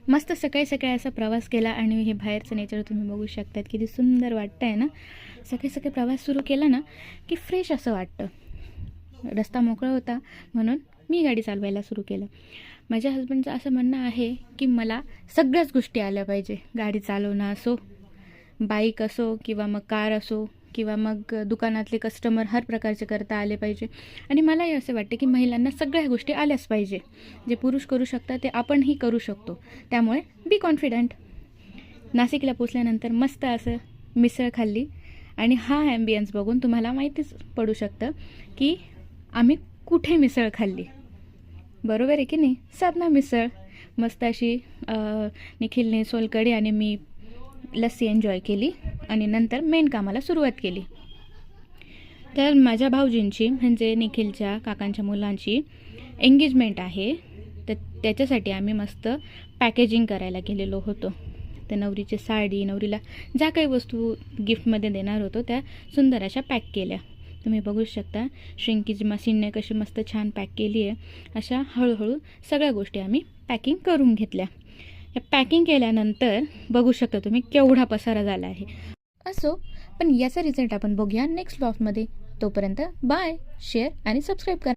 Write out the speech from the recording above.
मस्त सकाळी सकाळी असा प्रवास केला आणि हे बाहेरचं नेचर तुम्ही बघू शकतात किती सुंदर वाटतं आहे ना. सकाळी सकाळी प्रवास सुरू केला ना की फ्रेश असं वाटतं. रस्ता मोकळा होता म्हणून मी गाडी चालवायला सुरू केलं. माझ्या हस्बंडचं असं म्हणणं आहे की मला सगळ्याच गोष्टी आल्या पाहिजे. गाडी चालवणं असो, बाईक असो किंवा मग कार असो किंवा मग दुकानातले कस्टमर हर प्रकारचे करता आले पाहिजे. आणि मलाही असे वाटते की महिलांना सगळ्या गोष्टी आल्याच पाहिजे. जे पुरुष करू शकतात ते आपणही करू शकतो. त्यामुळे बी कॉन्फिडंट. नाशिकला पोचल्यानंतर मस्त असं मिसळ खाल्ली आणि हा ॲम्बियन्स बघून तुम्हाला माहितीच पडू शकतं की आम्ही कुठे मिसळ खाल्ली. बरोबर आहे की नाही. साधना मिसळ मस्त अशी निखिलने सोलकढी आणि मी लस्सी एन्जॉय केली आणि नंतर मेन कामाला सुरुवात केली. तर माझ्या भाऊजींची म्हणजे निखिलच्या काकांच्या मुलांची एंगेजमेंट आहे. तर त्याच्यासाठी आम्ही मस्त पॅकेजिंग करायला गेलेलो होतो. तर नवरीची साडी, नवरीला ज्या काही वस्तू गिफ्टमध्ये देणार होतो त्या सुंदर अशा पॅक केल्या. तुम्ही बघू शकता श्रिंकीज मशीनने कशी मस्त छान पॅक केली आहे. अशा हळूहळू सगळ्या गोष्टी आम्ही पॅकिंग करून घेतल्या. या पॅकिंग केल्यानंतर बघू शकता तुम्ही केवढा पसारा झाला आहे. असो, पण याचा रिझल्ट आपण बघूया नेक्स्ट व्लॉगमध्ये. तोपर्यंत बाय, शेअर आणि सबस्क्राईब करा.